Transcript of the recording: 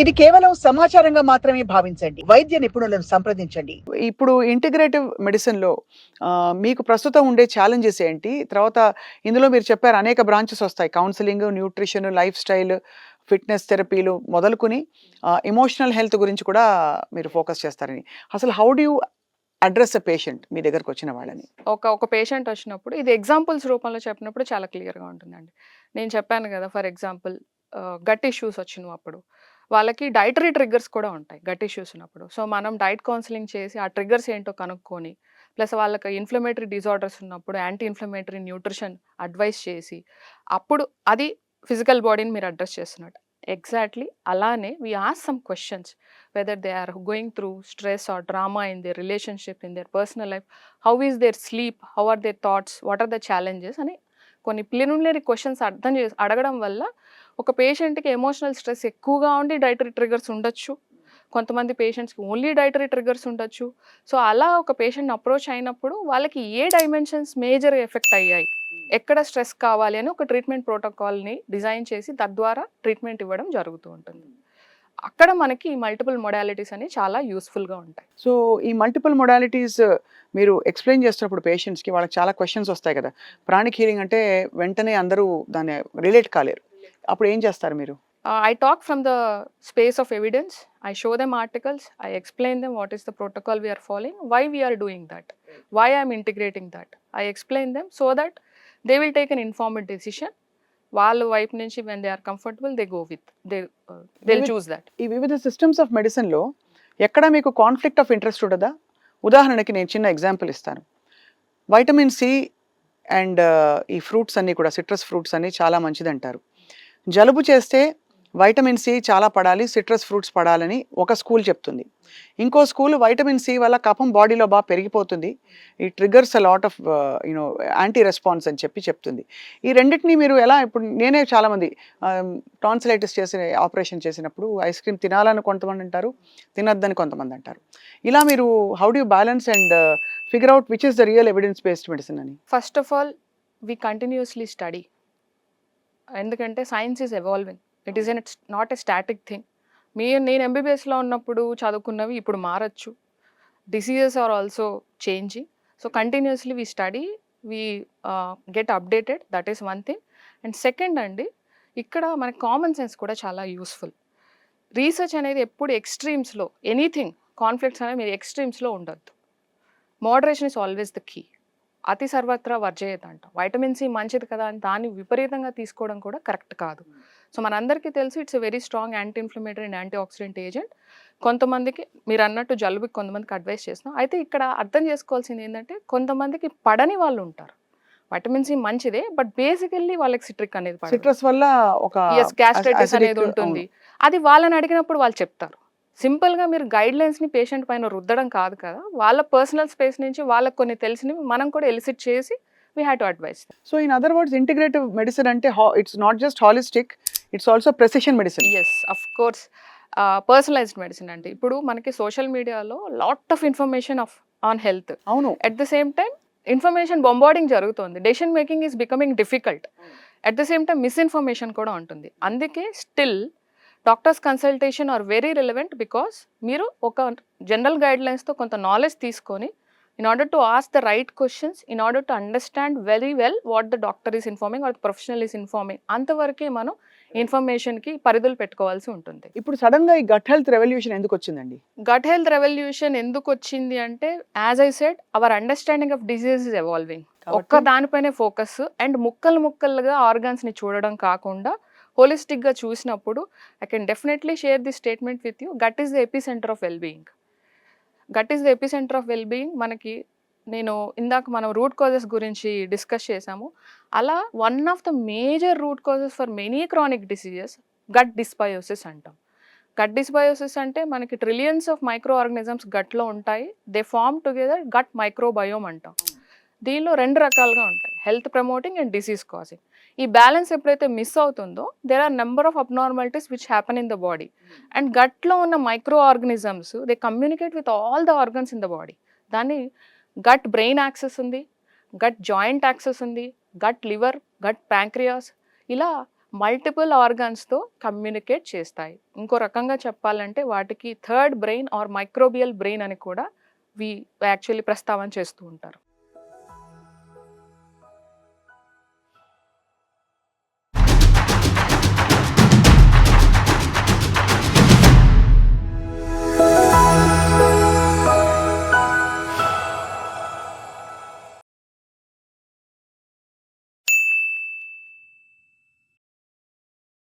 ఇది కేవలం సమాచారంగా మాత్రమే భావించండి. వైద్య నిపుణులను సంప్రదించండి. ఇప్పుడు ఇంటిగ్రేటివ్ మెడిసిన్‌లో మీకు ప్రస్తుతం ఉండే ఛాలెంజెస్ ఏంటి? తర్వాత ఇందులో మీరు చెప్పారు అనేక బ్రాంచెస్ వస్తాయి. Counselling, nutrition, lifestyle, fitness థెరపీలు మొదలుకొని ఎమోషనల్ హెల్త్ గురించి కూడా మీరు ఫోకస్ చేస్తారని. అసలు how do you address a patient మీ దగ్గరకొచ్చిన వాళ్ళని? ఒక పేషెంట్ వచ్చినప్పుడు ఇది ఎగ్జాంపుల్స్ రూపంలో చెప్పినప్పుడు చాలా క్లియర్‌గా ఉంటుందండి. నేను చెప్పాను గదా! ఫర్ ఎగ్జాంపుల్ గట్ ఇష్యూస్ వచ్చినప్పుడు వాళ్ళకి డైటరీ ట్రిగ్గర్స్ కూడా ఉంటాయి గట్ ఇష్యూస్ ఉన్నప్పుడు. సో, మనం డైట్ కౌన్సెలింగ్ చేసి ఆ ట్రిగ్గర్స్ ఏంటో కనుక్కొని, ప్లస్ వాళ్ళకి ఇన్‌ఫ్లమేటరీ డిజార్డర్స్ ఉన్నప్పుడు యాంటీ ఇన్‌ఫ్లమేటరీ న్యూట్రిషన్ అడ్వైస్ చేసి, అప్పుడు అది ఫిజికల్ బాడీని మీరు అడ్రెస్ చేస్తున్నట్టు. ఎగ్జాక్ట్‌లీ అలానే we ask some questions whether they are going through stress or drama in their relationship, in their personal life, how is their sleep, how are their thoughts, what are the challenges అని కొన్ని preliminary questions అడగడం వల్ల ఒక పేషెంట్‌కి emotional stress ఎక్కువగా ఉండి dietary triggers ఉండొచ్చు. కొంతమంది పేషెంట్స్‌కి ఓన్లీ డైటరీ ట్రిగ్గర్స్ ఉండొచ్చు. సో, అలా ఒక పేషెంట్‌ని అప్రోచ్ అయినప్పుడు వాళ్ళకి ఏ డైమెన్షన్స్ మేజర్‌గా ఎఫెక్ట్ అయ్యాయి, ఎక్కడ స్ట్రెస్ కావాలి అని ఒక ట్రీట్మెంట్ ప్రోటోకాల్‌ని డిజైన్ చేసి తద్వారా ట్రీట్మెంట్ ఇవ్వడం జరుగుతూ ఉంటుంది. అక్కడ మనకి మల్టిపుల్ మొడాలిటీస్ అనేవి చాలా యూస్‌ఫుల్‌గా ఉంటాయి. సో, ఈ మల్టిపుల్ మొడాలిటీస్ మీరు ఎక్స్‌ప్లెయిన్ చేస్తున్నప్పుడు పేషెంట్స్‌కి వాళ్ళకి చాలా క్వెషన్స్ వస్తాయి కదా! ప్రాణిక్ హీలింగ్ అంటే వెంటనే అందరూ దాన్ని రిలేట్ కాలేరు. అప్పుడు ఏం చేస్తారు మీరు? I talk from the space of evidence. I show them articles. I explain them what is the protocol we are following, why we are doing that, why I am integrating that. I explain them so that they will take an informed decision. వాళ్ళ వైపు నుంచి when they are comfortable, they go with. They'll choose that. ఈ వివిధ systems of మెడిసిన్‌లో ఎక్కడ మీకు conflict of interest ఉండదా? ఉదాహరణకి నేను చిన్న ఎగ్జాంపుల్ ఇస్తాను. వైటమిన్ సి అండ్ ఈ ఫ్రూట్స్ అన్నీ కూడా సిట్రస్ ఫ్రూట్స్ అన్నీ చాలా మంచిదంటారు. జలుబు చేస్తే వైటమిన్ సి చాలా పడాలి, సిట్రస్ ఫ్రూట్స్ పడాలని ఒక స్కూల్ చెప్తుంది. ఇంకో స్కూల్ వైటమిన్ సి వల్ల కఫం బాడీలో బాగా పెరిగిపోతుంది. ఈ triggers a lot of anti response అని చెప్తుంది. ఈ రెండిటిని మీరు ఎలా ఇప్పుడు నేనే చాలామంది టాన్సిలైటిస్ చేసిన ఆపరేషన్ చేసినప్పుడు ఐస్ క్రీమ్ తినాలని కొంతమంది అంటారు, తినొద్దని కొంతమంది అంటారు. ఇలా మీరు how do you balance and figure out which is the real evidence based medicine అని? First of all we continuously study. ఎందుకంటే science is evolving. It is not a static thing. నేను ఎంబీబీఎస్లో ఉన్నప్పుడు చదువుకున్నవి ఇప్పుడు మారచ్చు. Diseases are also changing. So continuously we study, we get updated. That is one thing. And second అండి, ఇక్కడ మనకి కామన్ సెన్స్ కూడా చాలా యూస్ఫుల్. రీసెర్చ్ అనేది ఎప్పుడు ఎక్స్ట్రీమ్స్లో ఎనీథింగ్ కాన్ఫ్లిక్ట్స్ అనేది మీరు ఎక్స్ట్రీమ్స్లో ఉండొద్దు. Moderation is always the key. అతి సర్వత్రా వర్జయేత్ అంట. వైటమిన్ సి మంచిది కదా అని దాన్ని విపరీతంగా తీసుకోవడం కూడా కరెక్ట్ కాదు. సో మనందరికీ తెలుసు it's a very strong anti inflammatory and anti oxidant agent. కొంతమందికి మీరు అన్నట్టు జలుబుకి కొంతమందికి అడ్వైస్ చేస్తున్నాం. అయితే ఇక్కడ అర్థం చేసుకోవాల్సింది ఏంటంటే కొంతమందికి పడని వాళ్ళు ఉంటారు. వైటమిన్ సి మంచిదే, బట్ బేసికల్లీ వాళ్ళకి సిట్రిక్ అనేది పడదు. సిట్రస్ వల్ల ఒక గ్యాస్ట్రైటిస్ అనేది అసిడిక్ ఉంటుంది. అది వాళ్ళని అడిగినప్పుడు వాళ్ళు చెప్తారు. సింపుల్‌గా మీరు గైడ్‌లైన్స్‌ని పేషెంట్ పైన రుద్దడం కాదు కదా! వాళ్ళ పర్సనల్ స్పేస్ నుంచి వాళ్ళకి కొన్ని తెలిసినవి మనం కూడా ఎలిసిట్ చేసి we have to advise. So in other words integrative medicine అంటే it's not just holistic, it's also precision medicine. Yes, of course. Personalised medicine అంటే ఇప్పుడు మనకి సోషల్ మీడియాలో lot of information on health. అవును. At the same time information bombarding జరుగుతోంది. Decision making is becoming difficult. At the same time misinformation కూడా ఉంటుంది. అందుకే still doctors consultation are very relevant. Because మీరు ఒక జనరల్ గైడ్లైన్స్తో కొంత నాలెడ్జ్ తీసుకొని in order to ask the right questions, in order to understand very well what the doctor is informing or the professional is informing, అంతవరకే మనం ఇన్ఫర్మేషన్కి పరిధులు పెట్టుకోవాల్సి ఉంటుంది. ఇప్పుడు sudden గా ఈ గట్ హెల్త్ రెవల్యూషన్ ఎందుకు వచ్చిందండి? గట్ హెల్త్ రెవల్యూషన్ ఎందుకు వచ్చింది అంటే, as I said, our understanding of disease is evolving. ఒక్క దానిపైనే ఫోకస్ అండ్ ముక్కలుగా ఆర్గాన్స్ని చూడడం కాకుండా హోలిస్టిక్గా చూసినప్పుడు I can definitely share this statement with you. Gut is the epicenter of well being. Gut is the epicenter of well being. మనకి నేను ఇందాక మనం రూట్ కాజెస్ గురించి డిస్కస్ చేసాము. అలా one of the major root causes for many chronic diseases gut dysbiosis అంటాం. Gut dysbiosis అంటే మనకి ట్రిలియన్స్ ఆఫ్ మైక్రో ఆర్గానిజమ్స్ గట్లో ఉంటాయి. They form together gut microbiome అంటాం. దీనిలో 2 రకాలుగా ఉంటాయి, health promoting and disease causing. ఈ బ్యాలెన్స్ ఎప్పుడైతే మిస్ అవుతుందో there are number of abnormalities which happen in the body. And గట్లో ఉన్న microorganisms they communicate with all the organs in the body. దాన్ని గట్ బ్రెయిన్ యాక్సెస్ ఉంది, gut joint access ఉంది, gut liver, gut pancreas, ఇలా multiple ఆర్గాన్స్తో communicate చేస్తాయి. ఇంకో రకంగా చెప్పాలంటే వాటికి third brain or microbial brain అని కూడా యాక్చువల్లీ ప్రస్తావన చేస్తూ ఉంటారు.